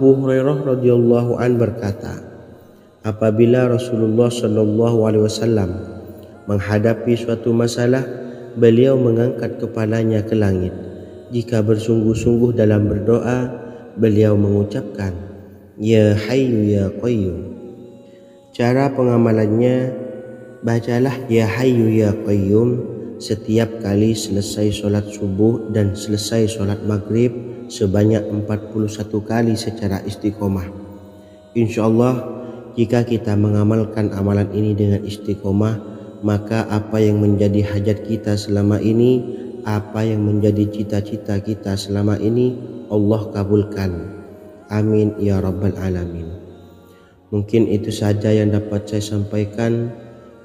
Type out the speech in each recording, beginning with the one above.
Abu Hurairah radhiyallahu an berkata, apabila Rasulullah shallallahu alaihi wasallam menghadapi suatu masalah, beliau mengangkat kepalanya ke langit. Jika bersungguh-sungguh dalam berdoa, beliau mengucapkan, Ya Hayyu Ya Qayyum. Cara pengamalannya, bacalah Ya Hayyu Ya Qayyum setiap kali selesai sholat subuh dan selesai sholat maghrib sebanyak 41 kali secara istiqomah. Insyaallah, jika kita mengamalkan amalan ini dengan istiqomah, maka apa yang menjadi hajat kita selama ini, apa yang menjadi cita-cita kita selama ini, Allah kabulkan. Amin ya rabbal alamin. Mungkin itu saja yang dapat saya sampaikan.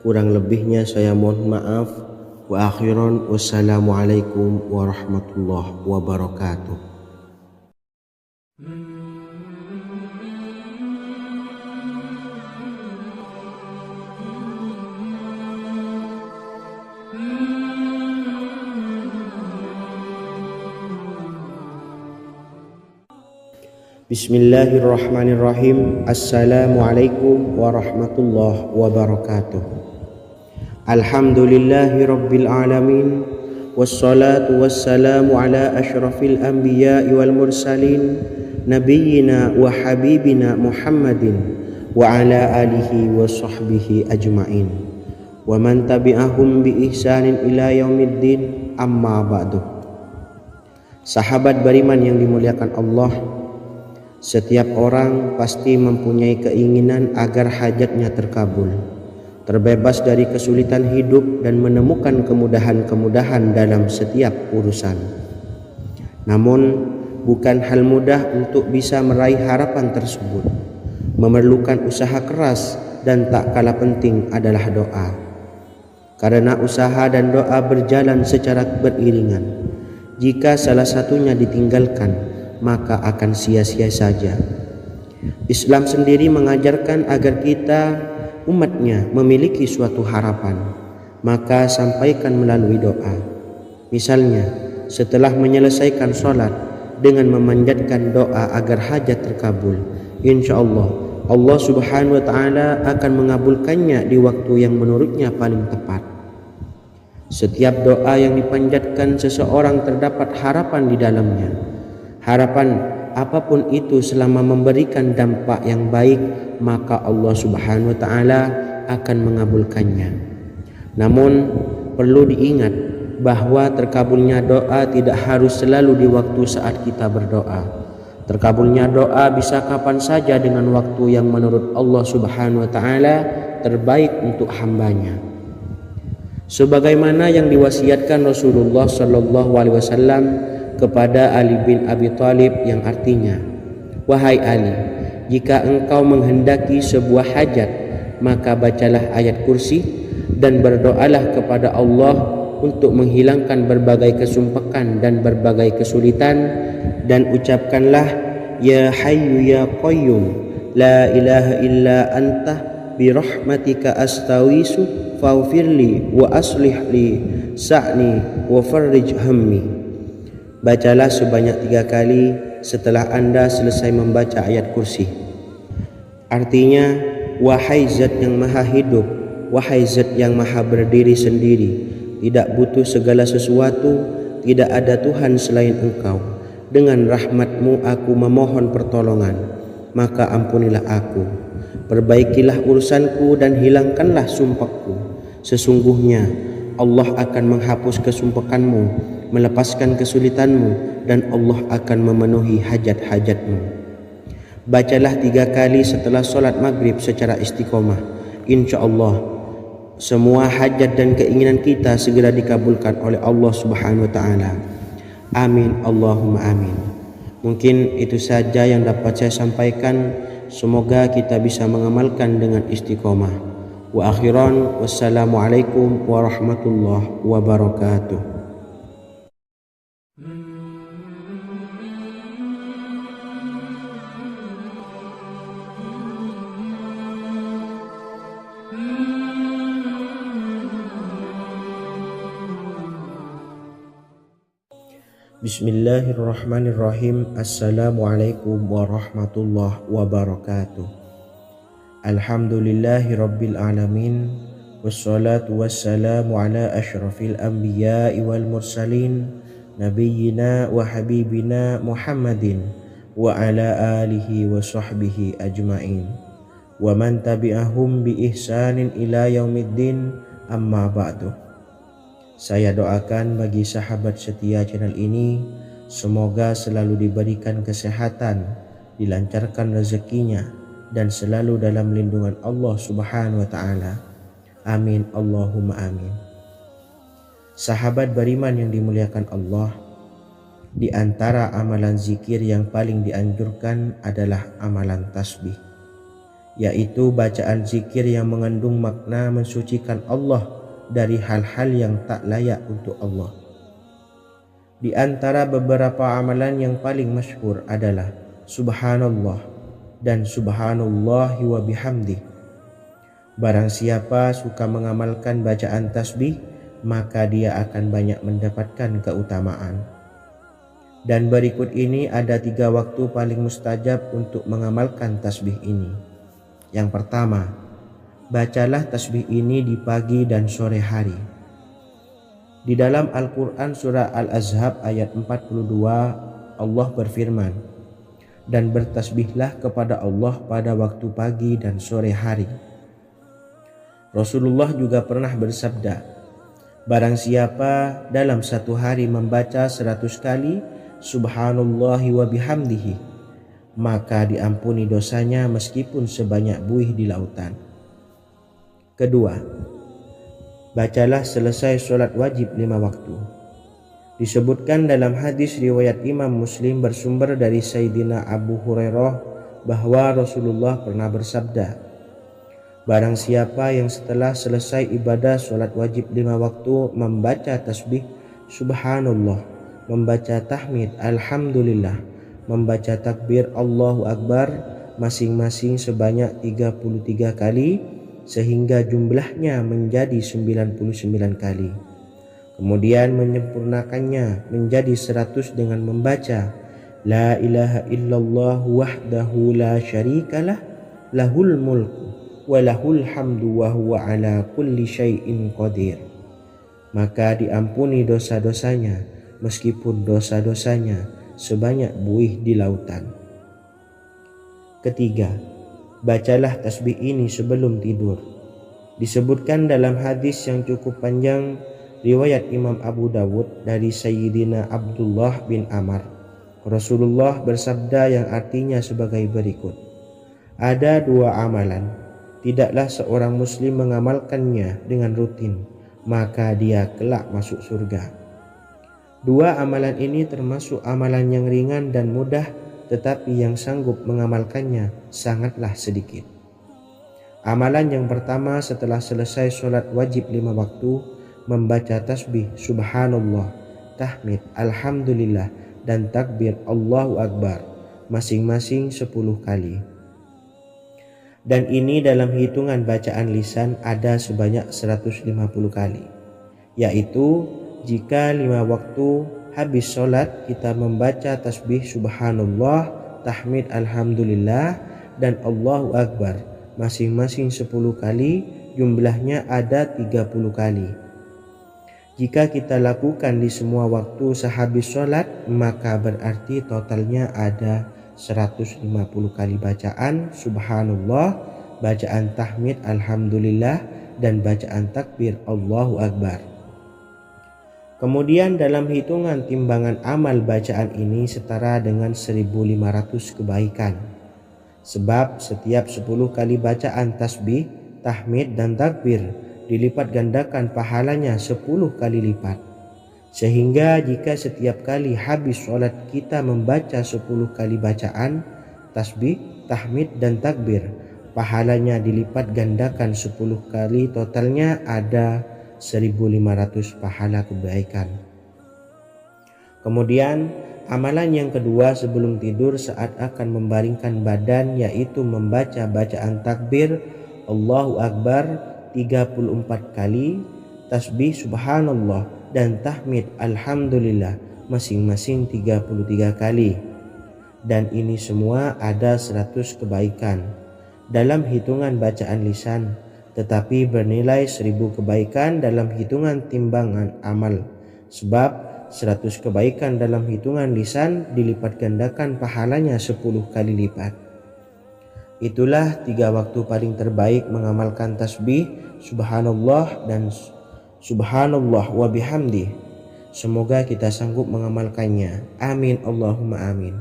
Kurang lebihnya saya mohon maaf. Wa akhiran, wassalamualaikum warahmatullahi wabarakatuh. Bismillahirrahmanirrahim. Assalamualaikum warahmatullahi wabarakatuh. Alhamdulillahi rabbil alamin. Wassalatu wassalamu ala ashrafil anbiya'i wal mursalin, nabiyyina wa habibina Muhammadin wa ala alihi wa sahbihi ajma'in wa man tabi'ahum bi ihsanin ila yaumiddin, amma ba'du. Sahabat beriman yang dimuliakan Allah, setiap orang pasti mempunyai keinginan agar hajatnya terkabul, terbebas dari kesulitan hidup dan menemukan kemudahan-kemudahan dalam setiap urusan. Namun, bukan hal mudah untuk bisa meraih harapan tersebut. Memerlukan usaha keras dan tak kalah penting adalah doa. Karena usaha dan doa berjalan secara beriringan. Jika salah satunya ditinggalkan, maka akan sia-sia saja. Islam sendiri mengajarkan agar kita umatnya memiliki suatu harapan, maka sampaikan melalui doa. Misalnya, setelah menyelesaikan sholat dengan memanjatkan doa agar hajat terkabul, insyaallah Allah subhanahu wa ta'ala akan mengabulkannya di waktu yang menurutnya paling tepat. Setiap doa yang dipanjatkan seseorang terdapat harapan di dalamnya. Harapan apapun itu selama memberikan dampak yang baik, maka Allah subhanahu wa ta'ala akan mengabulkannya. Namun perlu diingat bahwa terkabulnya doa tidak harus selalu di waktu saat kita berdoa. Terkabulnya doa bisa kapan saja dengan waktu yang menurut Allah subhanahu wa ta'ala terbaik untuk hambanya. Sebagaimana yang diwasiatkan Rasulullah sallallahu alaihi wasallam kepada Ali bin Abi Thalib, yang artinya, wahai Ali, jika engkau menghendaki sebuah hajat, maka bacalah ayat kursi dan berdoalah kepada Allah untuk menghilangkan berbagai kesumpakan dan berbagai kesulitan, dan ucapkanlah Ya Hayyu Ya Qayyum, la ilaha illa anta birahmatika astawisu faghfirli wa aslih li sa'ni wa farrij hammi. Bacalah sebanyak 3 kali setelah Anda selesai membaca ayat kursi. Artinya, wahai zat yang maha hidup, wahai zat yang maha berdiri sendiri, tidak butuh segala sesuatu, tidak ada Tuhan selain Engkau. Dengan rahmat-Mu aku memohon pertolongan, maka ampunilah aku. Perbaikilah urusanku dan hilangkanlah sumpahku. Sesungguhnya Allah akan menghapus kesumpahanmu, melepaskan kesulitanmu, dan Allah akan memenuhi hajat-hajatmu. Bacalah 3 kali setelah sholat maghrib secara istiqomah. InsyaAllah semua hajat dan keinginan kita segera dikabulkan oleh Allah subhanahu wa ta'ala. Amin Allahumma amin. Mungkin itu saja yang dapat saya sampaikan. Semoga kita bisa mengamalkan dengan istiqomah. Wa akhiran, wassalamualaikum warahmatullahi wabarakatuh. Bismillahirrahmanirrahim. Assalamualaikum warahmatullahi wabarakatuh. Alhamdulillahi rabbil alamin. Wassalatu wassalamu ala ashrafil anbiya'i wal mursalin, nabiyyina wa habibina Muhammadin wa ala alihi wa sahbihi ajma'in, wa man tabi'ahum bi ihsanin ila yaumiddin, amma ba'du. Saya doakan bagi sahabat setia channel ini, semoga selalu diberikan kesehatan, dilancarkan rezekinya, dan selalu dalam lindungan Allah Subhanahu wa Ta'ala. Amin Allahumma amin. Sahabat beriman yang dimuliakan Allah, di antara amalan zikir yang paling dianjurkan adalah amalan tasbih, yaitu bacaan zikir yang mengandung makna mensucikan Allah dari hal-hal yang tak layak untuk Allah. Di antara beberapa amalan yang paling masyhur adalah Subhanallah dan Subhanallahi wa bihamdih. Barang siapa suka mengamalkan bacaan tasbih, maka dia akan banyak mendapatkan keutamaan. Dan berikut ini ada 3 waktu paling mustajab untuk mengamalkan tasbih ini. Yang pertama, bacalah tasbih ini di pagi dan sore hari. Di dalam Al-Quran surah Al-Ahzab ayat 42, Allah berfirman, dan bertasbihlah kepada Allah pada waktu pagi dan sore hari. Rasulullah juga pernah bersabda, barang siapa dalam satu hari membaca 100 kali Subhanallahi wa bihamdihi, maka diampuni dosanya meskipun sebanyak buih di lautan. Kedua, bacalah selesai sholat wajib 5 waktu. Disebutkan dalam hadis riwayat Imam Muslim bersumber dari Sayyidina Abu Hurairah bahwa Rasulullah pernah bersabda, barang siapa yang setelah selesai ibadah sholat wajib 5 waktu membaca tasbih Subhanallah, membaca tahmid Alhamdulillah, membaca takbir Allahu Akbar masing-masing sebanyak 33 kali, sehingga jumlahnya menjadi 99 kali. Kemudian menyempurnakannya menjadi 100 dengan membaca La ilaha illallah wahdahu la syarikalah, lahul mulku wa lahul hamdu wa huwa ala kulli syai'in qadir. Maka diampuni dosa-dosanya meskipun dosa-dosanya sebanyak buih di lautan. Ketiga, bacalah tasbih ini sebelum tidur. Disebutkan dalam hadis yang cukup panjang riwayat Imam Abu Dawud dari Sayyidina Abdullah bin Amr, Rasulullah bersabda yang artinya sebagai berikut, ada 2 amalan, tidaklah seorang muslim mengamalkannya dengan rutin, maka dia kelak masuk surga. 2 amalan ini termasuk amalan yang ringan dan mudah, tetapi yang sanggup mengamalkannya sangatlah sedikit. Amalan yang pertama setelah selesai sholat wajib 5 waktu, membaca tasbih Subhanallah, tahmid Alhamdulillah, dan takbir Allahu Akbar masing-masing 10 kali. Dan ini dalam hitungan bacaan lisan ada sebanyak 150 kali, yaitu jika 5 waktu habis sholat kita membaca tasbih Subhanallah, tahmid Alhamdulillah, dan Allahu Akbar masing-masing 10 kali, jumlahnya ada 30 kali. Jika kita lakukan di semua waktu sehabis sholat, maka berarti totalnya ada 150 kali bacaan Subhanallah, bacaan tahmid Alhamdulillah, dan bacaan takbir Allahu Akbar. Kemudian dalam hitungan timbangan amal bacaan ini setara dengan 1500 kebaikan. Sebab setiap 10 kali bacaan tasbih, tahmid, dan takbir dilipat gandakan pahalanya 10 kali lipat. Sehingga jika setiap kali habis sholat kita membaca 10 kali bacaan tasbih, tahmid, dan takbir, pahalanya dilipat gandakan 10 kali, totalnya ada 1500 pahala kebaikan. Kemudian amalan yang kedua sebelum tidur saat akan membaringkan badan, yaitu membaca bacaan takbir Allahu Akbar 34 kali, tasbih Subhanallah, dan tahmid Alhamdulillah masing-masing 33 kali. Dan ini semua ada 100 kebaikan dalam hitungan bacaan lisan, tetapi bernilai 1000 kebaikan dalam hitungan timbangan amal. Sebab 100 kebaikan dalam hitungan lisan dilipat gandakan pahalanya 10 kali lipat. Itulah 3 waktu paling terbaik mengamalkan tasbih subhanallah dan subhanallah wa bihamdi. Semoga kita sanggup mengamalkannya. Amin Allahumma amin.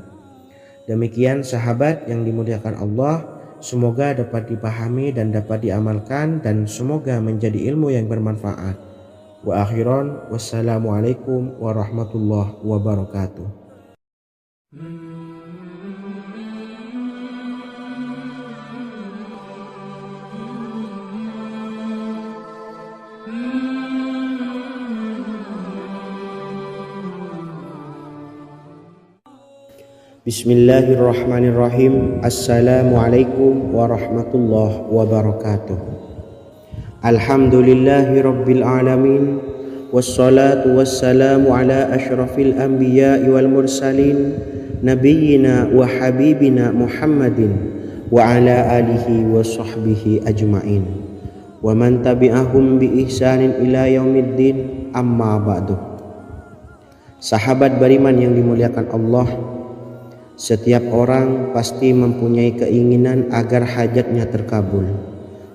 Demikian sahabat yang dimuliakan Allah, semoga dapat dipahami dan dapat diamalkan, dan semoga menjadi ilmu yang bermanfaat. Wa akhiran, wassalamualaikum warahmatullahi wabarakatuh. Bismillahirrahmanirrahim. Assalamualaikum warahmatullahi wabarakatuh. Alhamdulillahi rabbil alamin, wassalatu wassalamu ala ashrafil anbiya'i wal mursalin, nabiyyina wa habibina Muhammadin wa ala alihi wa sahbihi ajma'in, wa man tabi'ahum bi ihsanin ila yaumiddin, amma ba'du. Sahabat beriman yang dimuliakan Allah, setiap orang pasti mempunyai keinginan agar hajatnya terkabul,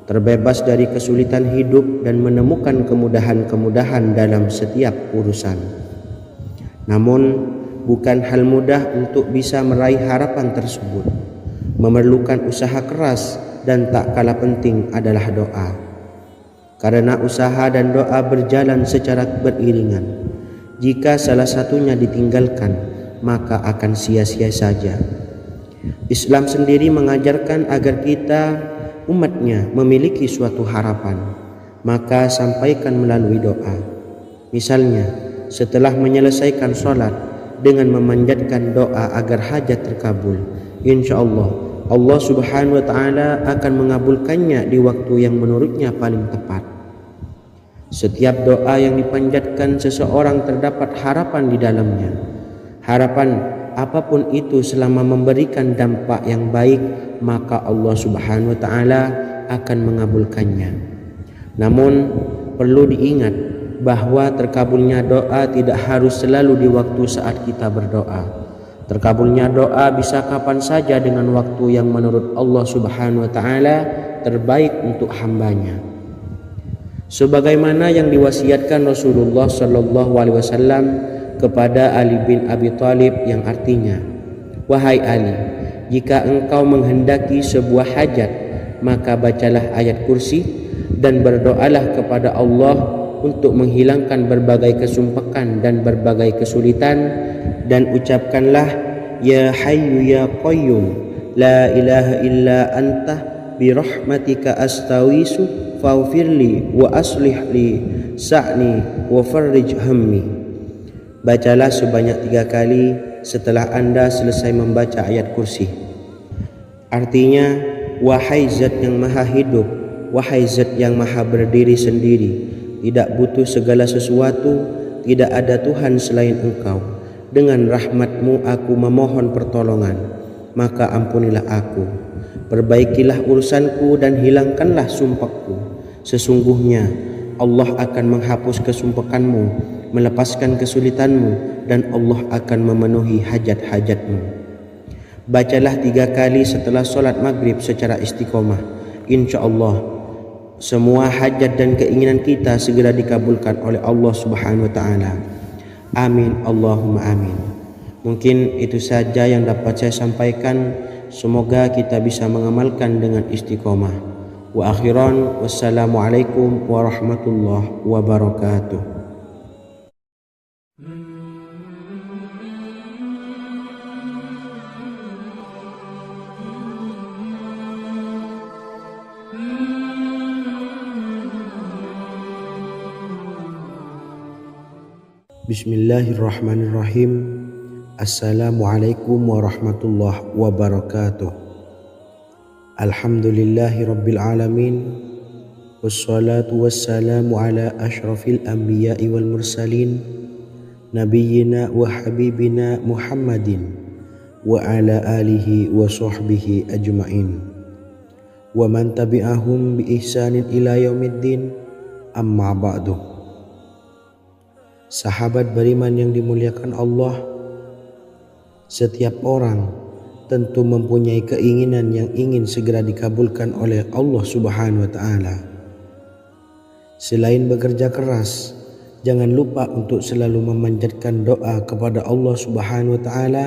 terbebas dari kesulitan hidup dan menemukan kemudahan-kemudahan dalam setiap urusan. Namun, bukan hal mudah untuk bisa meraih harapan tersebut. Memerlukan usaha keras, dan tak kalah penting adalah doa. Karena usaha dan doa berjalan secara beriringan. Jika salah satunya ditinggalkan, maka akan sia-sia saja. Islam sendiri mengajarkan agar kita umatnya memiliki suatu harapan, maka sampaikan melalui doa. Misalnya, setelah menyelesaikan sholat dengan memanjatkan doa agar hajat terkabul, insya Allah Allah subhanahu wa ta'ala akan mengabulkannya di waktu yang menurutnya paling tepat. Setiap doa yang dipanjatkan seseorang terdapat harapan di dalamnya. Harapan apapun itu selama memberikan dampak yang baik, maka Allah subhanahu wa ta'ala akan mengabulkannya. Namun perlu diingat bahwa terkabulnya doa tidak harus selalu di waktu saat kita berdoa. Terkabulnya doa bisa kapan saja dengan waktu yang menurut Allah subhanahu wa ta'ala terbaik untuk hambanya. Sebagaimana yang diwasiatkan Rasulullah sallallahu alaihi wasallam kepada Ali bin Abi Thalib, yang artinya, wahai Ali, jika engkau menghendaki sebuah hajat, maka bacalah ayat kursi dan berdoalah kepada Allah untuk menghilangkan berbagai kesumpakan dan berbagai kesulitan, dan ucapkanlah, ya hayyu ya qayyum la ilaha illa anta birahmatika astawisu faghfirli wa aslih li sa'ni wa farrij hammi. Bacalah sebanyak 3 kali setelah Anda selesai membaca ayat kursi. Artinya, wahai zat yang maha hidup, wahai zat yang maha berdiri sendiri, tidak butuh segala sesuatu, tidak ada Tuhan selain Engkau. Dengan rahmat-Mu aku memohon pertolongan, maka ampunilah aku. Perbaikilah urusanku dan hilangkanlah sumpahku. Sesungguhnya Allah akan menghapus kesumpahanmu, melepaskan kesulitanmu, dan Allah akan memenuhi hajat-hajatmu. Bacalah 3 kali setelah solat maghrib secara istiqomah. Insya Allah semua hajat dan keinginan kita segera dikabulkan oleh Allah subhanahu wa ta'ala. Amin Allahumma amin. Mungkin itu saja yang dapat saya sampaikan. Semoga kita bisa mengamalkan dengan istiqomah. Wa akhiran, wassalamualaikum warahmatullahi wabarakatuh. Bismillahirrahmanirrahim. Assalamualaikum warahmatullahi wabarakatuh. Alhamdulillahi rabbil alamin, wassalatu wassalamu ala ashrafil anbiya'i wal mursalin, nabiyyina wa habibina Muhammadin wa ala alihi wa sahbihi ajma'in wa man tabi'ahum bi ihsanin ila yaumiddin, amma ba'du. Sahabat beriman yang dimuliakan Allah, setiap orang tentu mempunyai keinginan yang ingin segera dikabulkan oleh Allah Subhanahu wa Ta'ala. Selain bekerja keras, jangan lupa untuk selalu memanjatkan doa kepada Allah Subhanahu wa Ta'ala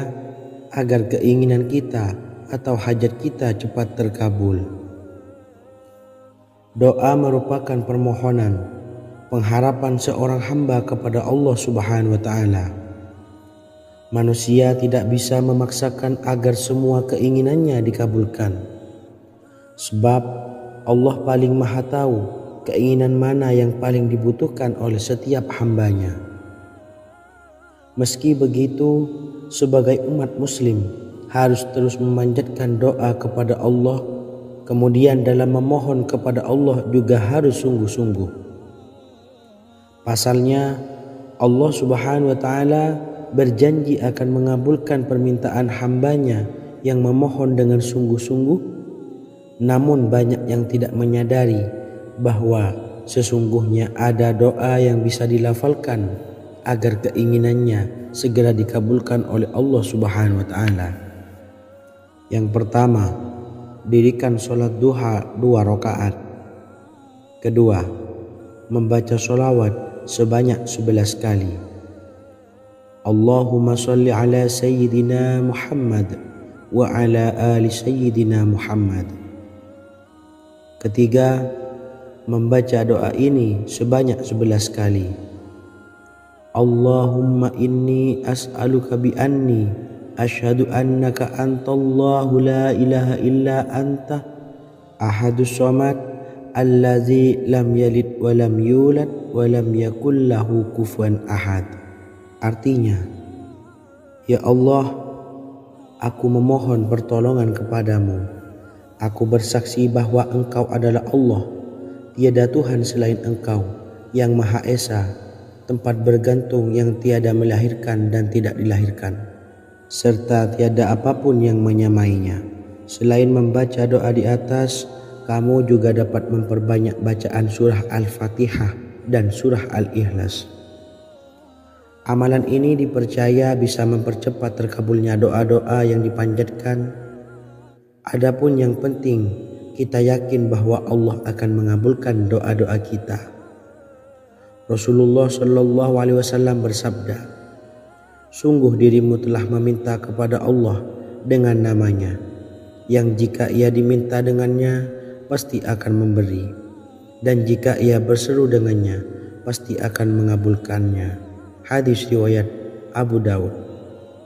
agar keinginan kita atau hajat kita cepat terkabul. Doa merupakan permohonan, pengharapan seorang hamba kepada Allah Subhanahu wa Ta'ala. Manusia tidak bisa memaksakan agar semua keinginannya dikabulkan, sebab Allah paling maha tahu keinginan mana yang paling dibutuhkan oleh setiap hambanya. Meski begitu, sebagai umat muslim harus terus memanjatkan doa kepada Allah, kemudian dalam memohon kepada Allah juga harus sungguh-sungguh. Pasalnya Allah Subhanahu wa Ta'ala berjanji akan mengabulkan permintaan hambanya yang memohon dengan sungguh-sungguh. Namun banyak yang tidak menyadari bahwa sesungguhnya ada doa yang bisa dilafalkan agar keinginannya segera dikabulkan oleh Allah Subhanahu wa Ta'ala. Yang pertama, dirikan sholat duha 2 rakaat. Kedua, membaca sholawat sebanyak 11 kali. Allahumma sholli ala sayyidina Muhammad wa ala ali sayyidina Muhammad. Ketiga, membaca doa ini sebanyak 11 kali. Allahumma inni as'aluka bi anni asyhadu annaka antallahu la ilaha illa anta ahadus samad allazi lam yalid wa lam yulad wa lam yakul lahu kufuwan ahad. Artinya, ya Allah, aku memohon pertolongan kepadamu. Aku bersaksi bahwa Engkau adalah Allah, tiada Tuhan selain Engkau yang Maha Esa, tempat bergantung yang tiada melahirkan dan tidak dilahirkan, serta tiada apapun yang menyamainya. Selain membaca doa di atas, kamu juga dapat memperbanyak bacaan surah Al-Fatihah dan surah Al-Ikhlas. Amalan ini dipercaya bisa mempercepat terkabulnya doa-doa yang dipanjatkan. Adapun yang penting, kita yakin bahwa Allah akan mengabulkan doa-doa kita. Rasulullah Shallallahu Alaihi Wasallam bersabda, sungguh dirimu telah meminta kepada Allah dengan namanya, yang jika ia diminta dengannya pasti akan memberi, dan jika ia berseru dengannya pasti akan mengabulkannya. Hadis riwayat Abu Daud.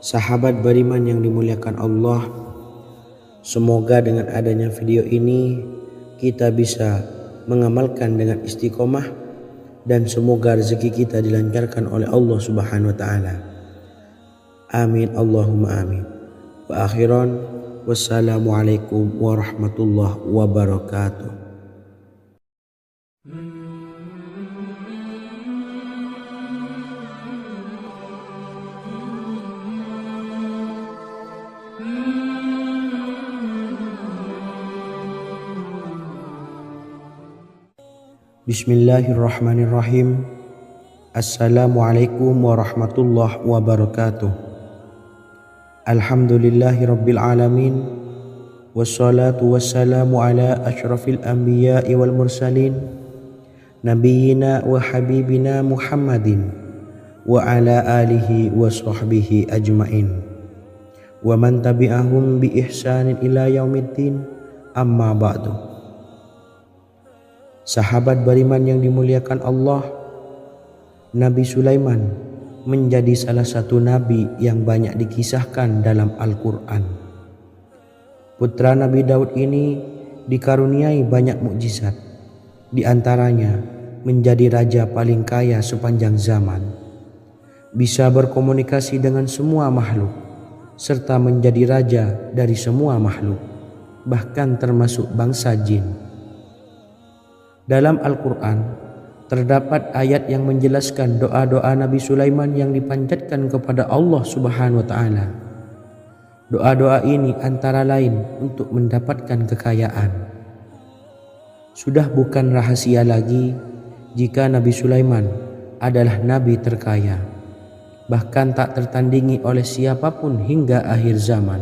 Sahabat beriman yang dimuliakan Allah, semoga dengan adanya video ini kita bisa mengamalkan dengan istiqomah, dan semoga rezeki kita dilancarkan oleh Allah Subhanahu wa Ta'ala. Amin Allahumma amin. Wa akhiran, wassalamualaikum warahmatullahi wabarakatuh. Bismillahirrahmanirrahim. Assalamualaikum warahmatullahi wabarakatuh. Alhamdulillahi rabbil alamin, wassalatu wassalamu ala asyrafil anbiya'i wal mursalin, nabiyyina wa habibina Muhammadin wa ala alihi wa sahbihi ajma'in wa man tabi'ahum bi ihsanin ila yaumiddin, amma ba'du. Sahabat beriman yang dimuliakan Allah, Nabi Sulaiman menjadi salah satu nabi yang banyak dikisahkan dalam Al-Quran. Putra Nabi Daud ini dikaruniai banyak mukjizat, di antaranya menjadi raja paling kaya sepanjang zaman, bisa berkomunikasi dengan semua makhluk, serta menjadi raja dari semua makhluk, bahkan termasuk bangsa jin. Dalam Al-Quran, terdapat ayat yang menjelaskan doa-doa Nabi Sulaiman yang dipanjatkan kepada Allah Subhanahu wa taala. Doa-doa ini antara lain untuk mendapatkan kekayaan. Sudah bukan rahasia lagi jika Nabi Sulaiman adalah nabi terkaya, bahkan tak tertandingi oleh siapapun hingga akhir zaman.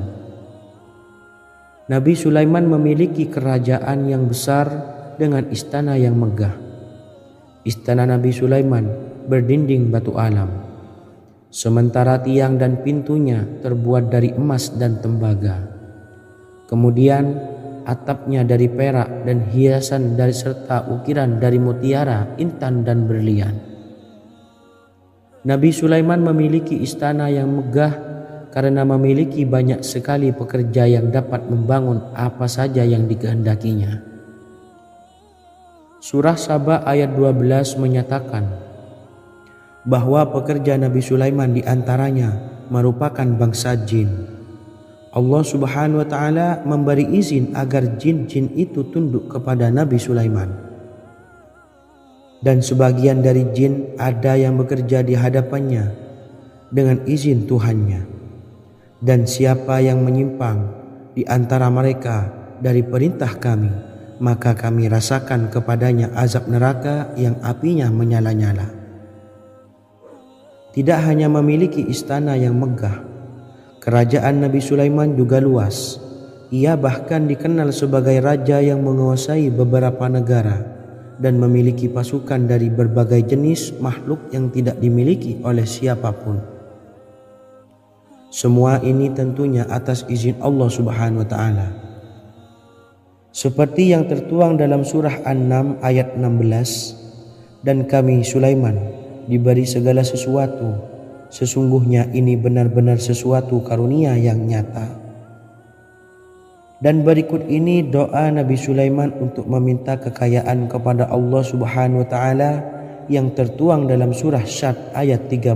Nabi Sulaiman memiliki kerajaan yang besar dengan istana yang megah. Istana Nabi Sulaiman berdinding batu alam, sementara tiang dan pintunya terbuat dari emas dan tembaga. Kemudian atapnya dari perak dan hiasan dari serta ukiran dari mutiara, intan dan berlian. Nabi Sulaiman memiliki istana yang megah karena memiliki banyak sekali pekerja yang dapat membangun apa saja yang dikehendakinya. Surah Saba ayat 12 menyatakan bahwa pekerja Nabi Sulaiman diantaranya merupakan bangsa jin. Allah Subhanahu wa taala memberi izin agar jin-jin itu tunduk kepada Nabi Sulaiman. Dan sebagian dari jin ada yang bekerja di hadapannya dengan izin Tuhannya. Dan siapa yang menyimpang di antara mereka dari perintah kami, maka kami rasakan kepadanya azab neraka yang apinya menyala-nyala. Tidak hanya memiliki istana yang megah, kerajaan Nabi Sulaiman juga luas. Ia bahkan dikenal sebagai raja yang menguasai beberapa negara dan memiliki pasukan dari berbagai jenis makhluk yang tidak dimiliki oleh siapapun. Semua ini tentunya atas izin Allah Subhanahu wa taala. Seperti yang tertuang dalam surah An-Naml ayat 16, dan kami Sulaiman diberi segala sesuatu, sesungguhnya ini benar-benar sesuatu karunia yang nyata. Dan berikut ini doa Nabi Sulaiman untuk meminta kekayaan kepada Allah Subhanahu wa taala yang tertuang dalam surah Syad ayat 35.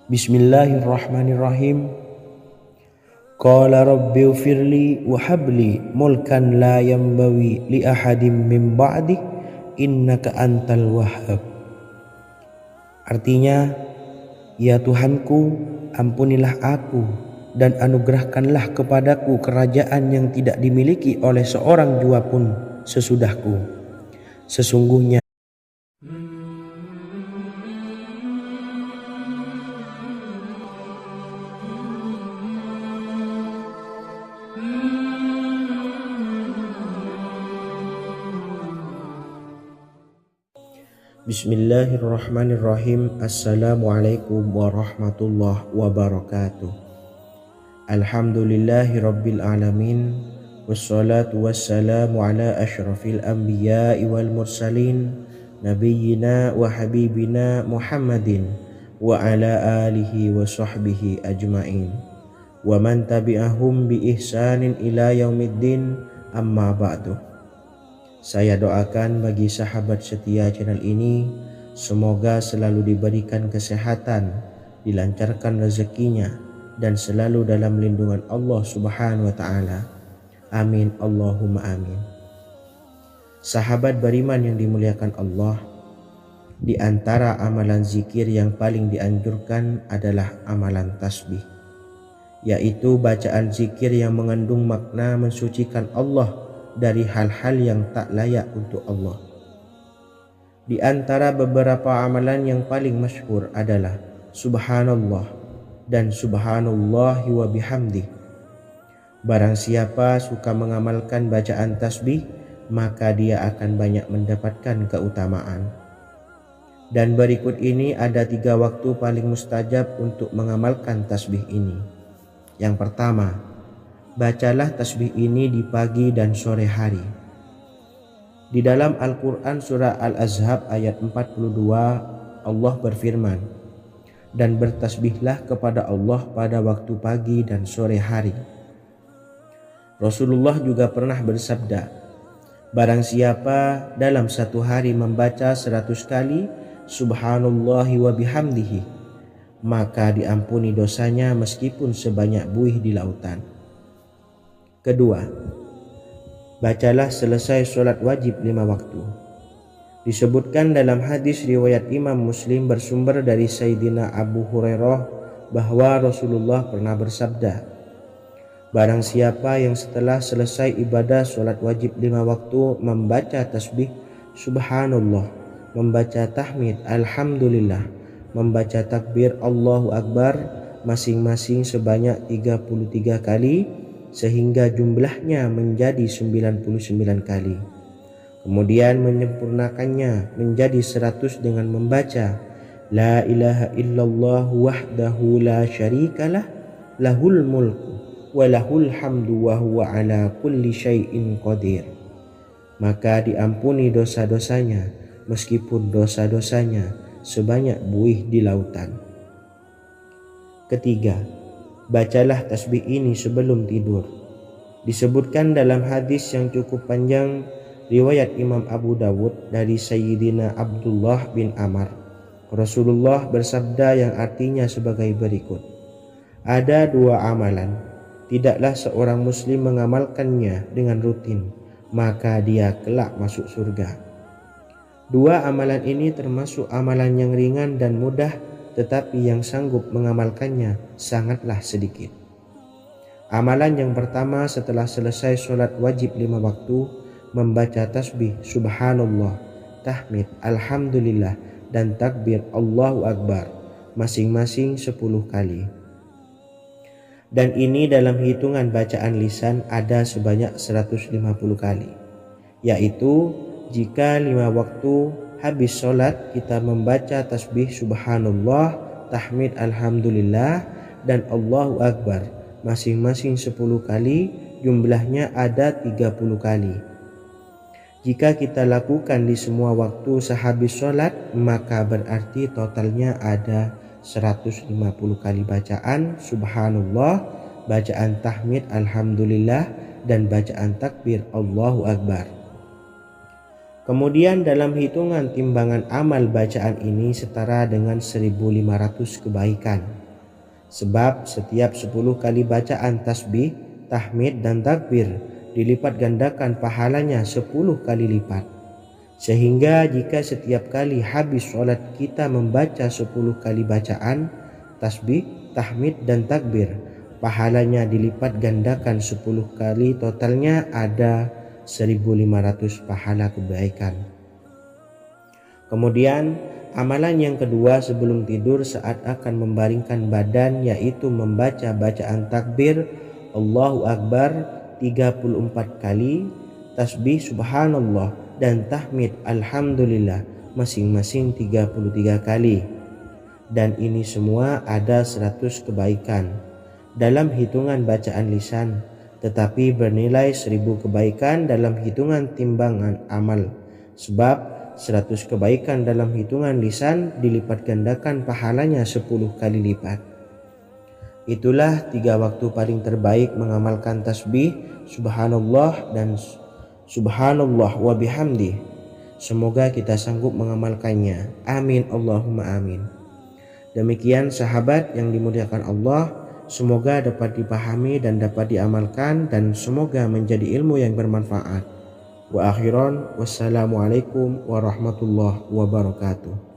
Bismillahirrahmanirrahim. Qala rabbi ufirli wa habli mulkan la yanbawi li ahadim min ba'di innaka antal wahhab. Artinya, ya Tuhanku, ampunilah aku dan anugerahkanlah kepadaku kerajaan yang tidak dimiliki oleh seorang jua pun sesudahku. Sesungguhnya Bismillahirrahmanirrahim. Assalamualaikum warahmatullahi wabarakatuh. Alhamdulillahi rabbil alamin. Wassalatu wassalamu ala ashrafil anbiya'i wal mursalin, nabiyyina wa habibina Muhammadin wa ala alihi wa sahbihi ajma'in, wa man tabi'ahum bi ihsanin ila yaumiddin, amma ba'du. Saya doakan bagi sahabat setia channel ini, semoga selalu diberikan kesehatan, dilancarkan rezekinya, dan selalu dalam lindungan Allah Subhanahu wa ta'ala. Amin Allahumma amin. Sahabat beriman yang dimuliakan Allah, di antara amalan zikir yang paling dianjurkan adalah amalan tasbih, yaitu bacaan zikir yang mengandung makna mensucikan Allah dari hal-hal yang tak layak untuk Allah. Di antara beberapa amalan yang paling masyhur adalah Subhanallah dan Subhanallahi wa bihamdih. Barang siapa suka mengamalkan bacaan tasbih, maka dia akan banyak mendapatkan keutamaan. Dan berikut ini ada 3 waktu paling mustajab untuk mengamalkan tasbih ini. Yang pertama, bacalah tasbih ini di pagi dan sore hari. Di dalam Al-Quran surah Al-Ahzab ayat 42, Allah berfirman, dan bertasbihlah kepada Allah pada waktu pagi dan sore hari. Rasulullah juga pernah bersabda, barang siapa dalam satu hari membaca 100 kali Subhanallahi wa bihamdihi, maka diampuni dosanya meskipun sebanyak buih di lautan. Kedua, bacalah selesai sholat wajib 5 waktu. Disebutkan dalam hadis riwayat Imam Muslim bersumber dari Sayyidina Abu Hurairah bahwa Rasulullah pernah bersabda, barang siapa yang setelah selesai ibadah sholat wajib 5 waktu membaca tasbih subhanallah, membaca tahmid alhamdulillah, membaca takbir Allahu Akbar masing-masing sebanyak 33 kali sehingga jumlahnya menjadi 99 kali. Kemudian menyempurnakannya menjadi 100 dengan membaca La ilaha illallah wahdahu la syarikalah lahul mulku wa lahul hamdu wa huwa ala kulli syai'in qadir. Maka diampuni dosa-dosanya meskipun dosa-dosanya sebanyak buih di lautan. Ketiga, bacalah tasbih ini sebelum tidur. Disebutkan dalam hadis yang cukup panjang riwayat Imam Abu Dawud dari Sayyidina Abdullah bin Amr, Rasulullah bersabda yang artinya sebagai berikut, ada 2 amalan, tidaklah seorang muslim mengamalkannya dengan rutin, maka dia kelak masuk surga. 2 amalan ini termasuk amalan yang ringan dan mudah, tetapi yang sanggup mengamalkannya sangatlah sedikit. Amalan yang pertama setelah selesai sholat wajib 5 waktu, membaca tasbih subhanallah, tahmid alhamdulillah dan takbir Allahu Akbar masing-masing 10 kali. Dan ini dalam hitungan bacaan lisan ada sebanyak 150 kali, yaitu jika 5 waktu habis sholat kita membaca tasbih subhanallah, tahmid alhamdulillah dan Allahu Akbar masing-masing 10 kali, jumlahnya ada 30 kali. Jika kita lakukan di semua waktu sehabis sholat, maka berarti totalnya ada 150 kali bacaan subhanallah, bacaan tahmid alhamdulillah dan bacaan takbir Allahu Akbar. Kemudian dalam hitungan timbangan amal bacaan ini setara dengan 1500 kebaikan. Sebab setiap 10 kali bacaan tasbih, tahmid dan takbir dilipat gandakan pahalanya 10 kali lipat. Sehingga jika setiap kali habis sholat kita membaca 10 kali bacaan tasbih, tahmid dan takbir, pahalanya dilipat gandakan 10 kali, totalnya ada 1500 pahala kebaikan. Kemudian amalan yang kedua sebelum tidur saat akan membaringkan badan, yaitu membaca bacaan takbir Allahu Akbar 34 kali, tasbih subhanallah dan tahmid alhamdulillah masing-masing 33 kali. Dan ini semua ada 100 kebaikan dalam hitungan bacaan lisan, tetapi bernilai 1000 kebaikan dalam hitungan timbangan amal. Sebab 100 kebaikan dalam hitungan lisan dilipat gandakan pahalanya 10 kali lipat. Itulah 3 waktu paling terbaik mengamalkan tasbih subhanallah dan subhanallah wa bihamdi. Semoga kita sanggup mengamalkannya. Amin Allahumma amin. Demikian sahabat yang dimuliakan Allah, semoga dapat dipahami dan dapat diamalkan, dan semoga menjadi ilmu yang bermanfaat. Wa akhiran, wassalamualaikum warahmatullahi wabarakatuh.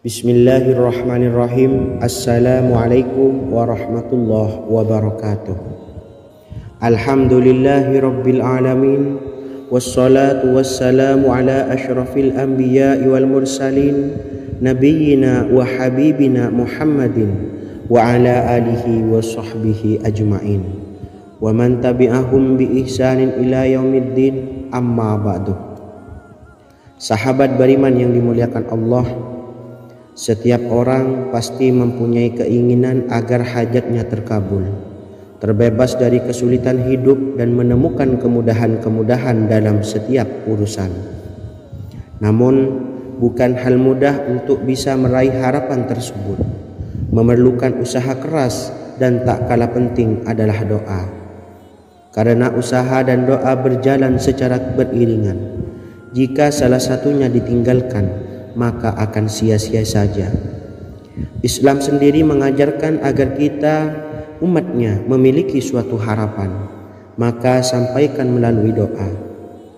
Bismillahirrahmanirrahim. Assalamualaikum warahmatullahi wabarakatuh. Alhamdulillahi rabbil alamin, wassalatu wassalamu ala asyrafil anbiya'i wal mursalin, nabiyyina wa habibina Muhammadin wa ala alihi wa sahbihi ajma'in wa man tabi'ahum bi ihsanin ila yaumiddin, amma ba'du. Sahabat beriman yang dimuliakan Allah, setiap orang pasti mempunyai keinginan agar hajatnya terkabul, terbebas dari kesulitan hidup dan menemukan kemudahan-kemudahan dalam setiap urusan. Namun bukan hal mudah untuk bisa meraih harapan tersebut. Memerlukan usaha keras dan tak kalah penting adalah doa. Karena usaha dan doa berjalan secara beriringan. Jika salah satunya ditinggalkan, maka akan sia-sia saja. Islam sendiri mengajarkan agar kita umatnya memiliki suatu harapan, maka sampaikan melalui doa.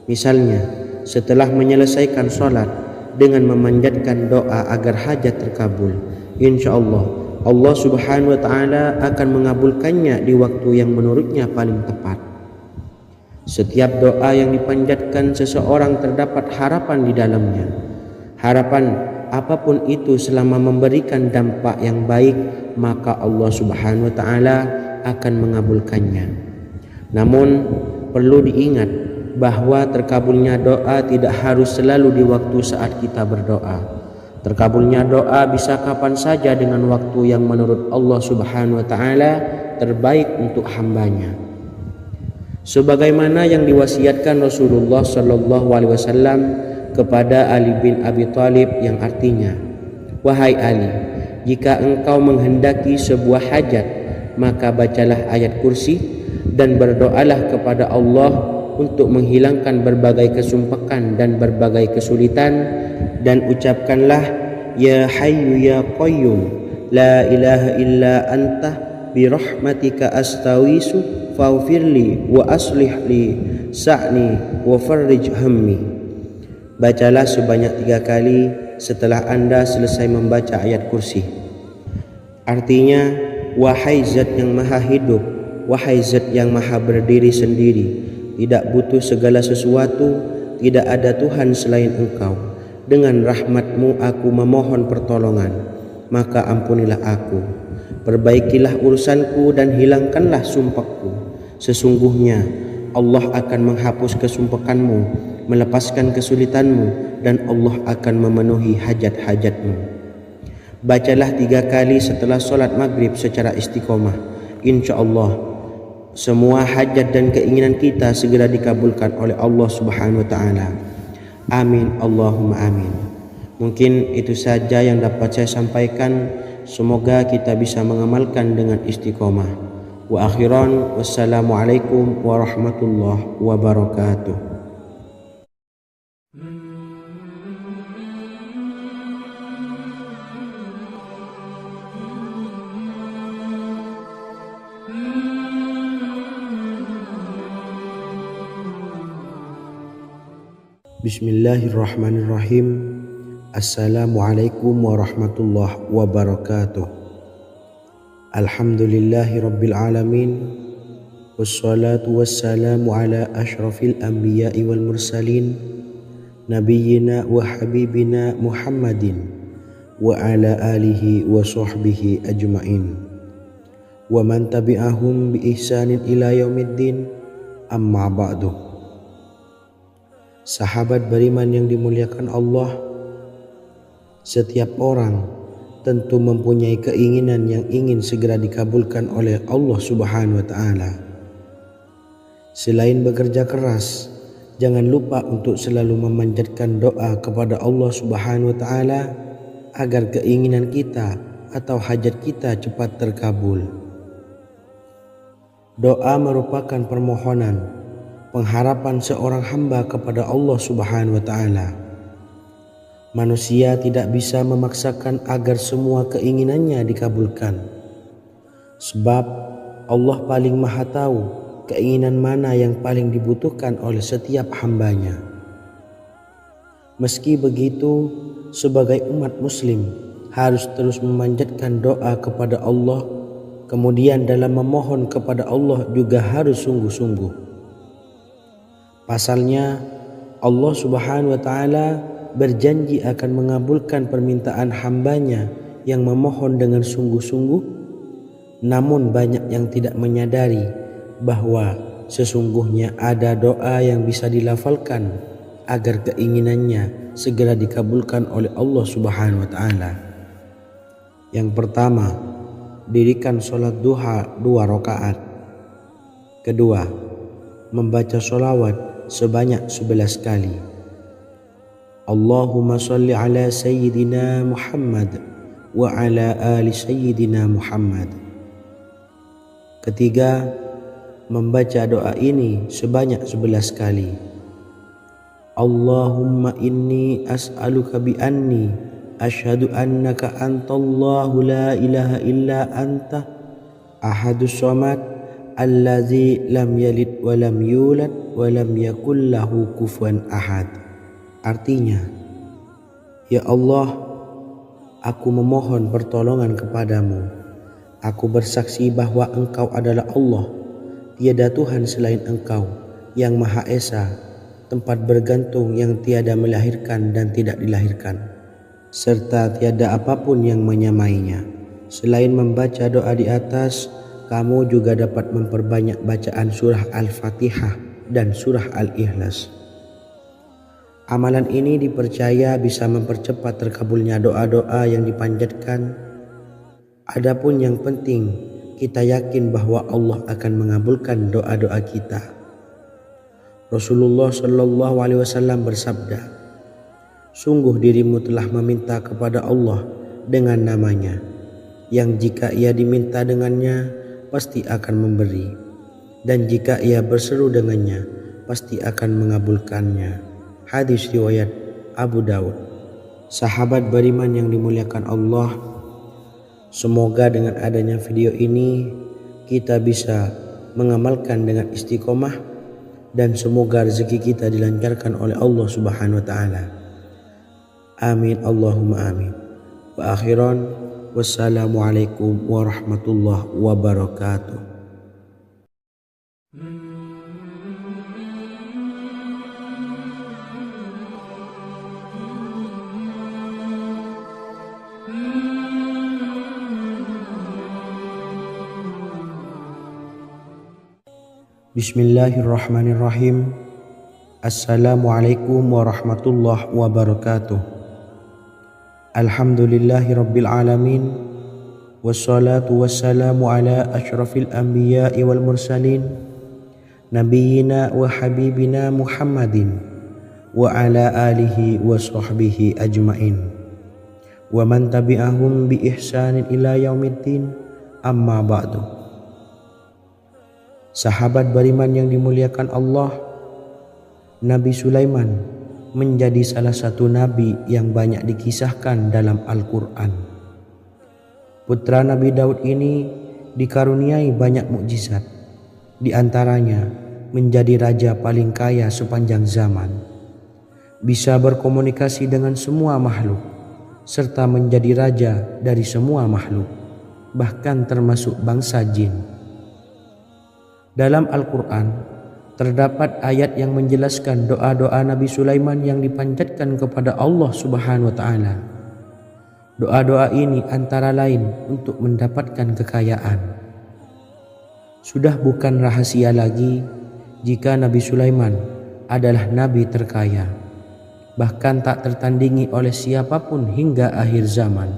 Misalnya, setelah menyelesaikan sholat dengan memanjatkan doa agar hajat terkabul, insya Allah Subhanahu wa Ta'ala akan mengabulkannya di waktu yang menurutnya paling tepat. Setiap doa yang dipanjatkan seseorang terdapat harapan di dalamnya. Harapan apapun itu selama memberikan dampak yang baik, maka Allah Subhanahu wa Ta'ala akan mengabulkannya. Namun perlu diingat bahwa terkabulnya doa tidak harus selalu di waktu saat kita berdoa. Terkabulnya doa bisa kapan saja dengan waktu yang menurut Allah Subhanahu wa Ta'ala terbaik untuk hambanya. Sebagaimana yang diwasiatkan Rasulullah Sallallahu Alaihi Wasallam kepada Ali bin Abi Thalib, yang artinya, wahai Ali, jika engkau menghendaki sebuah hajat, maka bacalah ayat kursi dan berdoalah kepada Allah untuk menghilangkan berbagai kesumpakan dan berbagai kesulitan, dan ucapkanlah, ya Hayyu ya Qayyum, la ilaha illa anta birahmatika astawisu faghfirli wa aslih li sa'ni wa farrij hammi. Bacalah sebanyak 3 kali setelah Anda selesai membaca ayat kursi. Artinya, wahai zat yang maha hidup, wahai zat yang maha berdiri sendiri, tidak butuh segala sesuatu, tidak ada Tuhan selain Engkau. Dengan rahmat-Mu aku memohon pertolongan, maka ampunilah aku. Perbaikilah urusanku dan hilangkanlah sumpahku. Sesungguhnya Allah akan menghapus kesumpakanmu, melepaskan kesulitanmu, dan Allah akan memenuhi hajat-hajatmu. Bacalah 3 kali setelah sholat maghrib secara istiqomah. Insya Allah semua hajat dan keinginan kita segera dikabulkan oleh Allah Subhanahu wa Ta'ala. Amin Allahumma amin. Mungkin itu saja yang dapat saya sampaikan. Semoga kita bisa mengamalkan dengan istiqomah. Wa akhiran, wassalamualaikum warahmatullahi wabarakatuh. Bismillahirrahmanirrahim. Assalamualaikum warahmatullahi wabarakatuh. Alhamdulillahi rabbil alamin. Wassalatu wassalamu ala ashrafil anbiya'i wal mursalin, nabiyyina wa habibina Muhammadin wa ala alihi wa sahbihi ajma'in, wa man tabi'ahum bi ihsanin ila yaumiddin, amma ba'du. Sahabat beriman yang dimuliakan Allah, setiap orang tentu mempunyai keinginan yang ingin segera dikabulkan oleh Allah Subhanahu wa Ta'ala. Selain bekerja keras, jangan lupa untuk selalu memanjatkan doa kepada Allah Subhanahu wa Ta'ala agar keinginan kita atau hajat kita cepat terkabul. Doa merupakan permohonan, pengharapan seorang hamba kepada Allah Subhanahu wa Ta'ala. Manusia tidak bisa memaksakan agar semua keinginannya dikabulkan, sebab Allah paling maha tahu keinginan mana yang paling dibutuhkan oleh setiap hambanya. Meski begitu, sebagai umat muslim harus terus memanjatkan doa kepada Allah, kemudian dalam memohon kepada Allah juga harus sungguh-sungguh. Pasalnya, Allah Subhanahu wa Ta'ala berjanji akan mengabulkan permintaan hambanya yang memohon dengan sungguh-sungguh. Namun banyak yang tidak menyadari bahwa sesungguhnya ada doa yang bisa dilafalkan agar keinginannya segera dikabulkan oleh Allah Subhanahu wa Ta'ala. Yang pertama, dirikan sholat duha 2 rakaat. Kedua, membaca sholawat sebanyak 11 kali. Allahumma salli ala Sayyidina Muhammad wa ala ali Sayyidina Muhammad. Ketiga, membaca doa ini sebanyak 11 kali. Allahumma inni as'aluka bi anni asyhadu annaka antallahu la ilaha illa anta ahadus samad allazi lam yalid wa lam yulad wa lam yakul lahu kufuwan ahad. Artinya, ya Allah, aku memohon pertolongan kepadamu. Aku bersaksi bahwa Engkau adalah Allah, tiada Tuhan selain Engkau, yang Maha Esa, tempat bergantung yang tiada melahirkan dan tidak dilahirkan, serta tiada apapun yang menyamainya. Selain membaca doa di atas, kamu juga dapat memperbanyak bacaan surah Al-Fatihah dan surah Al-Ikhlas. Amalan ini dipercaya bisa mempercepat terkabulnya doa-doa yang dipanjatkan. Adapun yang penting, kita yakin bahwa Allah akan mengabulkan doa-doa kita. Rasulullah Shallallahu Alaihi Wasallam bersabda, sungguh dirimu telah meminta kepada Allah dengan namanya, yang jika ia diminta dengannya, pasti akan memberi, dan jika ia berseru dengannya, pasti akan mengabulkannya. Hadis riwayat Abu Daud. Sahabat beriman yang dimuliakan Allah, semoga dengan adanya video ini kita bisa mengamalkan dengan istiqomah, dan semoga rezeki kita dilancarkan oleh Allah Subhanahu wa taala. Amin Allahumma amin. Wa akhiran, wassalamualaikum warahmatullahi wabarakatuh. Bismillahirrahmanirrahim. Assalamualaikum warahmatullahi wabarakatuh. Alhamdulillahi rabbil alamin, wassalatu wassalamu ala asyrafil anbiya'i wal mursalin, nabiyyina wa habibina Muhammadin wa ala alihi wa sahbihi ajmain, wa man tabi'ahum bi ihsanin ila yaumiddin, amma ba'du. Sahabat beriman yang dimuliakan Allah, Nabi Sulaiman menjadi salah satu nabi yang banyak dikisahkan dalam Al-Quran. Putra Nabi Daud ini dikaruniai banyak mukjizat, di antaranya menjadi raja paling kaya sepanjang zaman, bisa berkomunikasi dengan semua makhluk, serta menjadi raja dari semua makhluk, bahkan termasuk bangsa jin. Dalam Al-Quran terdapat ayat yang menjelaskan doa-doa Nabi Sulaiman yang dipanjatkan kepada Allah Subhanahu wa taala. Doa-doa ini antara lain untuk mendapatkan kekayaan. Sudah bukan rahasia lagi jika Nabi Sulaiman adalah nabi terkaya, bahkan tak tertandingi oleh siapapun hingga akhir zaman.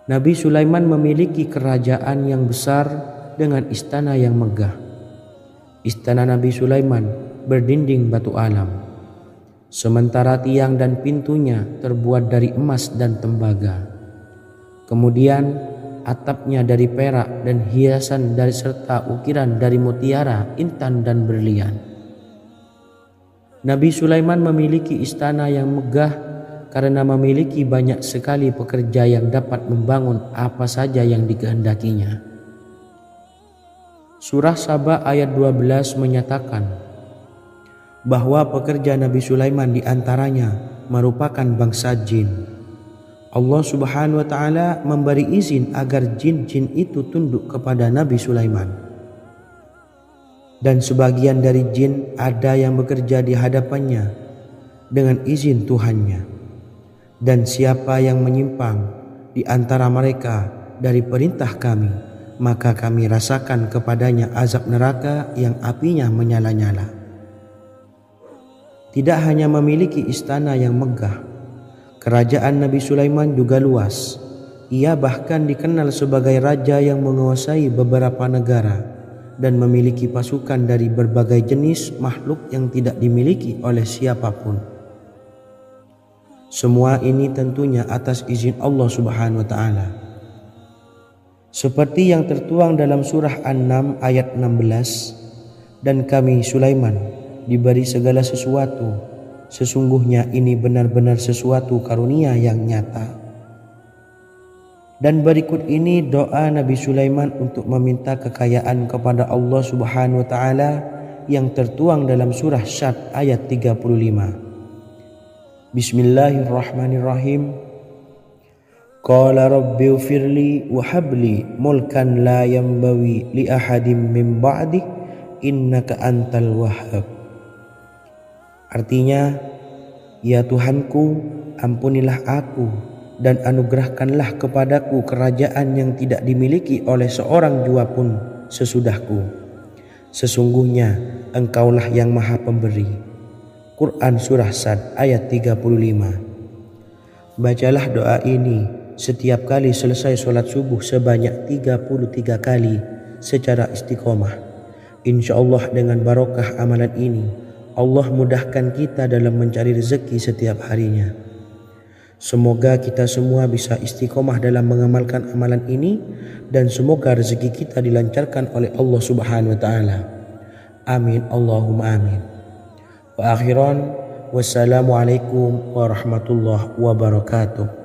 Nabi Sulaiman memiliki kerajaan yang besar dengan istana yang megah. Istana Nabi Sulaiman berdinding batu alam, sementara tiang dan pintunya terbuat dari emas dan tembaga. Kemudian atapnya dari perak dan hiasan dari serta ukiran dari mutiara, intan dan berlian. Nabi Sulaiman memiliki istana yang megah karena memiliki banyak sekali pekerja yang dapat membangun apa saja yang dikehendakinya. Surah Saba ayat 12 menyatakan bahwa pekerja Nabi Sulaiman diantaranya merupakan bangsa jin. Allah Subhanahu wa taala memberi izin agar jin-jin itu tunduk kepada Nabi Sulaiman. Dan sebagian dari jin ada yang bekerja di hadapannya dengan izin Tuhannya. Dan siapa yang menyimpang di antara mereka dari perintah kami, maka kami rasakan kepadanya azab neraka yang apinya menyala-nyala. Tidak hanya memiliki istana yang megah, kerajaan Nabi Sulaiman juga luas. Ia bahkan dikenal sebagai raja yang menguasai beberapa negara dan memiliki pasukan dari berbagai jenis makhluk yang tidak dimiliki oleh siapapun. Semua ini tentunya atas izin Allah Subhanahu wa taala. Seperti yang tertuang dalam surah An-Naml ayat 16, dan kami Sulaiman diberi segala sesuatu. Sesungguhnya ini benar-benar sesuatu karunia yang nyata. Dan berikut ini doa Nabi Sulaiman untuk meminta kekayaan kepada Allah Subhanahu wa taala yang tertuang dalam surah Syad ayat 35. Bismillahirrahmanirrahim. Qala rabbi ighfirli wa habli mulkan la yanbawi li ahadim min ba'di innaka antal wahhab. Artinya, ya Tuhanku, ampunilah aku dan anugerahkanlah kepadaku kerajaan yang tidak dimiliki oleh seorang jua pun sesudahku. Sesungguhnya Engkaulah yang Maha Pemberi. Quran Surah Sad ayat 35. Bacalah doa ini setiap kali selesai sholat subuh sebanyak 33 kali secara istiqomah. Insya Allah dengan barokah amalan ini, Allah mudahkan kita dalam mencari rezeki setiap harinya. Semoga kita semua bisa istiqomah dalam mengamalkan amalan ini dan semoga rezeki kita dilancarkan oleh Allah Subhanahu wa taala. Amin Allahumma amin. Wa akhiran wassalamualaikum warahmatullahi wabarakatuh.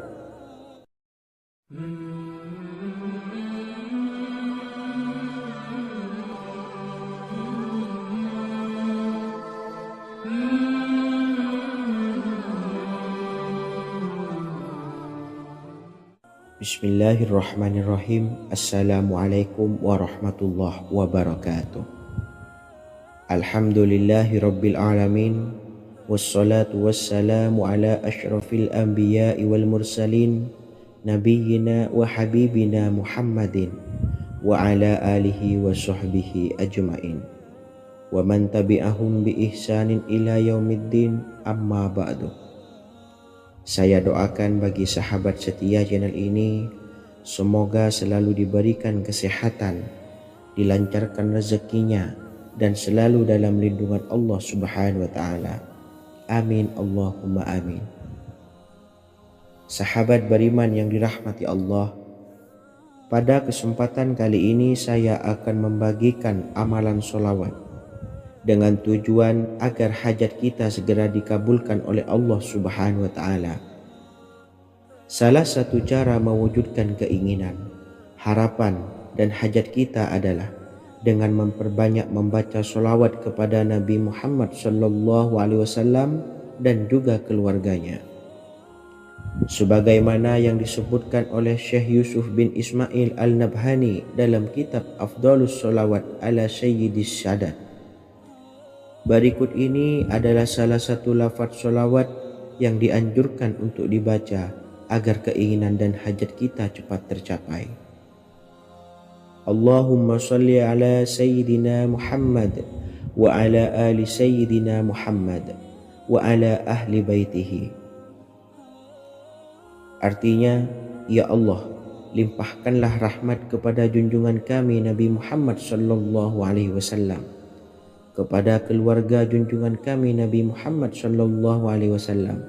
Bismillahirrahmanirrahim. Assalamualaikum warahmatullahi wabarakatuh. Alhamdulillahi rabbil alamin. Wassalatu wassalamu ala ashrafil anbiya'i wal mursalin nabiyyina wa habibina Muhammadin wa ala alihi wa sahbihi ajma'in wa man tabi'ahum bi ihsanin ila yaumiddin, amma ba'du. Saya doakan bagi sahabat setia channel ini, semoga selalu diberikan kesehatan, dilancarkan rezekinya, dan selalu dalam lindungan Allah Subhanahu wa taala. Amin Allahumma amin. Sahabat beriman yang dirahmati Allah, pada kesempatan kali ini saya akan membagikan amalan sholawat dengan tujuan agar hajat kita segera dikabulkan oleh Allah Subhanahu wa taala. Salah satu cara mewujudkan keinginan, harapan, dan hajat kita adalah dengan memperbanyak membaca sholawat kepada Nabi Muhammad SAW dan juga keluarganya. Sebagaimana yang disebutkan oleh Syekh Yusuf bin Ismail Al-Nabhani dalam kitab Afdhalus Sholawat ala Sayyidis Sadat. Berikut ini adalah salah satu lafaz sholawat yang dianjurkan untuk dibaca agar keinginan dan hajat kita cepat tercapai. Allahumma salli ala Sayyidina Muhammad wa ala ali Sayyidina Muhammad wa ala ahli baitihi. Artinya, ya Allah, limpahkanlah rahmat kepada junjungan kami Nabi Muhammad sallallahu alaihi wasallam, kepada keluarga junjungan kami Nabi Muhammad sallallahu alaihi wasallam,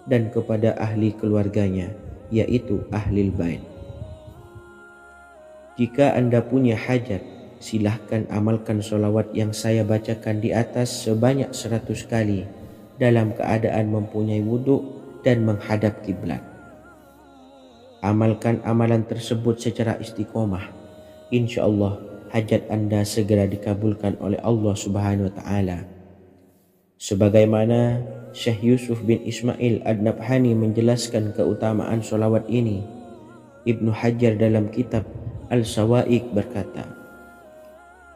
dan kepada ahli keluarganya, yaitu ahlil bait. Jika Anda punya hajat, silahkan amalkan sholawat yang saya bacakan di atas sebanyak 100 kali dalam keadaan mempunyai wudhu dan menghadap kiblat. Amalkan amalan tersebut secara istiqomah. Insya Allah hajat Anda segera dikabulkan oleh Allah Subhanahu wa taala. Sebagaimana Syekh Yusuf bin Ismail Ad-Nabhani menjelaskan keutamaan sholawat ini, Ibnu Hajar dalam kitab Al-Sawa'iq berkata,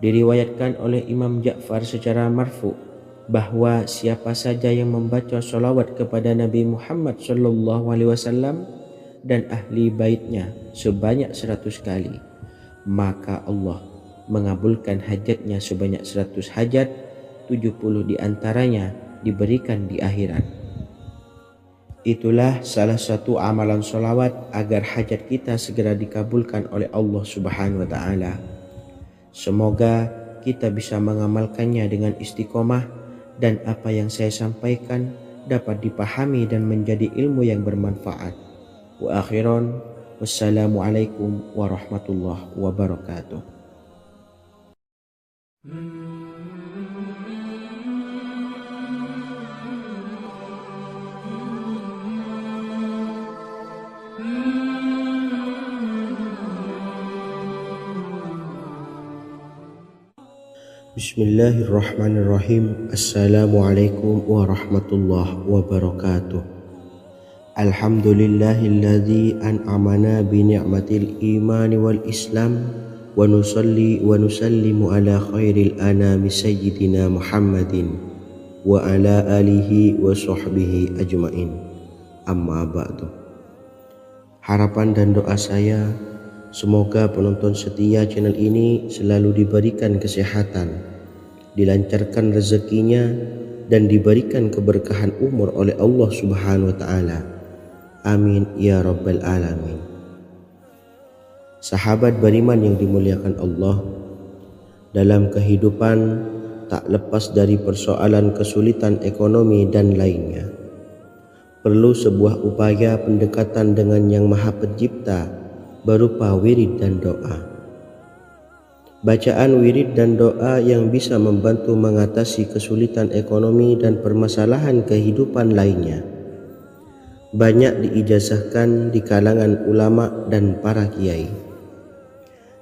diriwayatkan oleh Imam Ja'far secara marfu bahwa siapa saja yang membaca sholawat kepada Nabi Muhammad SAW dan ahli baitnya sebanyak 100 kali, maka Allah mengabulkan hajatnya sebanyak 100 hajat, 70 diantaranya diberikan di akhirat. Itulah salah satu amalan sholawat agar hajat kita segera dikabulkan oleh Allah Subhanahu wa taala. Semoga kita bisa mengamalkannya dengan istiqomah dan apa yang saya sampaikan dapat dipahami dan menjadi ilmu yang bermanfaat. Wa akhiran, wassalamualaikum warahmatullahi wabarakatuh. Bismillahirrahmanirrahim. Assalamualaikum warahmatullahi wabarakatuh. Alhamdulillahilladzi an'amana bi ni'matil imani wal islam wa nusalli wa nusallimu ala khairil anami sayyidina Muhammadin wa ala alihi wa sahbihi ajmain. Amma ba'du. Harapan dan doa saya, semoga penonton setia channel ini selalu diberikan kesehatan, dilancarkan rezekinya, dan diberikan keberkahan umur oleh Allah Subhanahu wa Ta'ala. Amin ya Rabbal Alamin. Sahabat beriman yang dimuliakan Allah, dalam kehidupan tak lepas dari persoalan kesulitan ekonomi dan lainnya. Perlu sebuah upaya pendekatan dengan Yang Maha Pencipta berupa wirid dan doa. Bacaan wirid dan doa yang bisa membantu mengatasi kesulitan ekonomi dan permasalahan kehidupan lainnya banyak diijazahkan di kalangan ulama dan para kiai.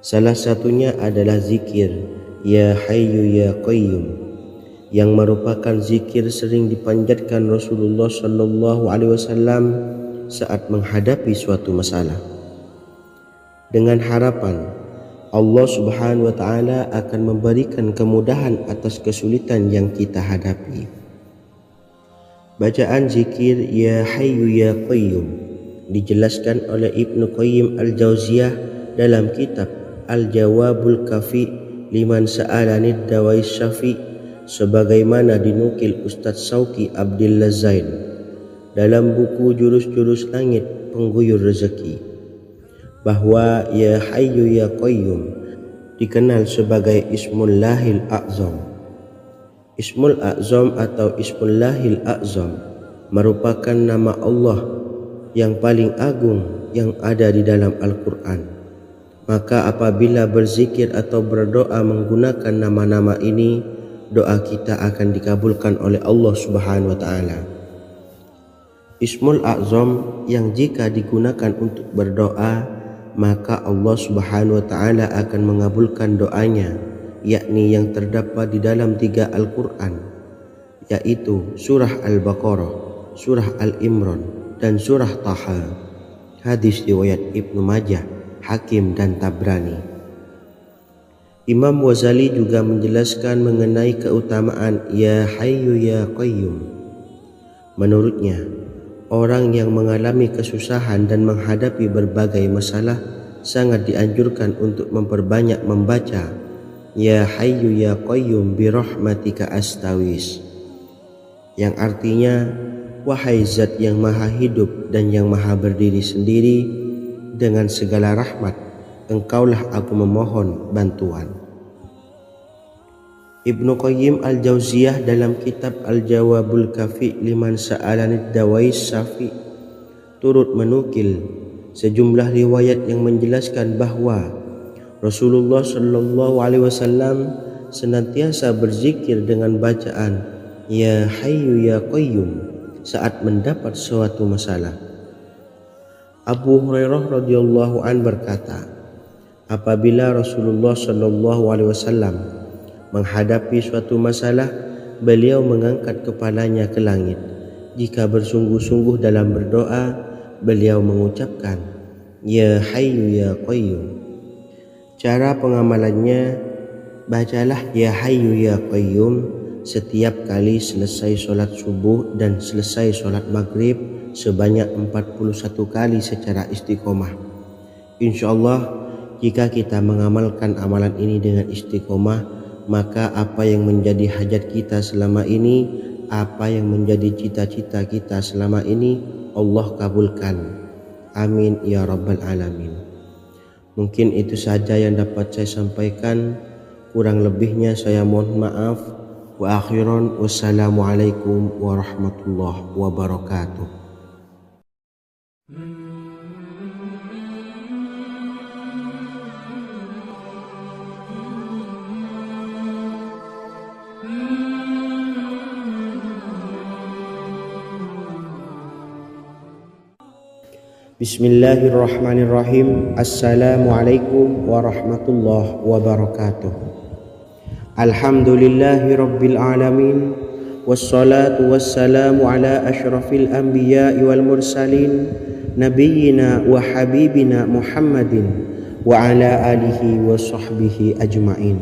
Salah satunya adalah zikir Ya Hayyu Ya Qayyum, yang merupakan zikir sering dipanjatkan Rasulullah SAW saat menghadapi suatu masalah, dengan harapan Allah Subhanahu wa Ta'ala akan memberikan kemudahan atas kesulitan yang kita hadapi. Bacaan zikir Ya Hayyu Ya Qayyum dijelaskan oleh Ibnu Qayyim Al-Jauziyah dalam kitab Al-Jawabul Kafi liman sa'alanid dawai syafi', sebagaimana dinukil Ustadz Sauki Abdillah Zain dalam buku Jurus-Jurus Langit Pengguyur Rezeki, bahwa Ya Hayyu Ya Qayyum dikenal sebagai Ismullahil A'zam. Ismul A'zam atau Ismullahil A'zam merupakan nama Allah yang paling agung yang ada di dalam Al-Quran. Maka apabila berzikir atau berdoa menggunakan nama-nama ini, doa kita akan dikabulkan oleh Allah Subhanahu wa Ta'ala. Ismul A'zam yang jika digunakan untuk berdoa, maka Allah Subhanahu wa Ta'ala akan mengabulkan doanya, yakni yang terdapat di dalam 3 Al-Quran, yaitu surah Al-Baqarah, surah Al-Imran, dan surah Taha. Hadis riwayat Ibnu Majah, Hakim, dan Tabrani. Imam Ghazali juga menjelaskan mengenai keutamaan Ya Hayyu Ya Qayyum. Menurutnya, orang yang mengalami kesusahan dan menghadapi berbagai masalah sangat dianjurkan untuk memperbanyak membaca Ya Hayyu Ya Qayyum bi rahmatika astawis, yang artinya, wahai zat yang maha hidup dan yang maha berdiri sendiri, dengan segala rahmat engkaulah aku memohon bantuan. Ibnu Qayyim Al-Jauziyah dalam kitab Al-Jawabul Kafi liman sa'alanid dawai syafi' turut menukil sejumlah riwayat yang menjelaskan bahwa Rasulullah SAW senantiasa berzikir dengan bacaan Ya Hayyu Ya Qayyum saat mendapat suatu masalah. Abu Hurairah radhiyallahu an berkata, apabila Rasulullah SAW menghadapi suatu masalah, beliau mengangkat kepalanya ke langit. Jika bersungguh-sungguh dalam berdoa, beliau mengucapkan Ya Hayyu Ya Qayyum. Cara pengamalannya, bacalah Ya Hayyu Ya Qayyum setiap kali selesai sholat subuh dan selesai sholat maghrib sebanyak 41 kali secara istiqomah. Insyaallah, jika kita mengamalkan amalan ini dengan istiqomah, maka apa yang menjadi hajat kita selama ini, apa yang menjadi cita-cita kita selama ini, Allah kabulkan. Amin ya Rabbal Alamin. Mungkin itu saja yang dapat saya sampaikan. Kurang lebihnya saya mohon maaf. Wa akhiran, wassalamualaikum warahmatullahi wabarakatuh. Bismillahirrahmanirrahim. Assalamualaikum warahmatullahi wabarakatuh. Alhamdulillahi Rabbil Alamin. Wassalatu wassalamu ala ashrafil anbiya'i wal mursalin nabiyyina wa habibina Muhammadin wa ala alihi wa sahbihi ajma'in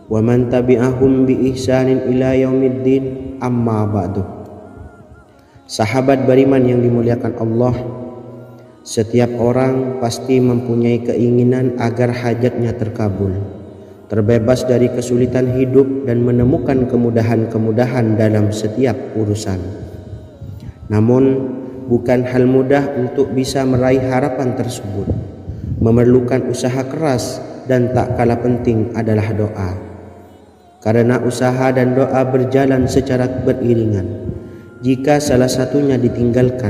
wa man tabi'ahum bi ihsanin ila yaumiddin, amma ba'du. Sahabat beriman yang dimuliakan Allah, setiap orang pasti mempunyai keinginan agar hajatnya terkabul, terbebas dari kesulitan hidup dan menemukan kemudahan-kemudahan dalam setiap urusan. Namun bukan hal mudah untuk bisa meraih harapan tersebut. Memerlukan usaha keras dan tak kalah penting adalah doa. Karena usaha dan doa berjalan secara beriringan. Jika salah satunya ditinggalkan,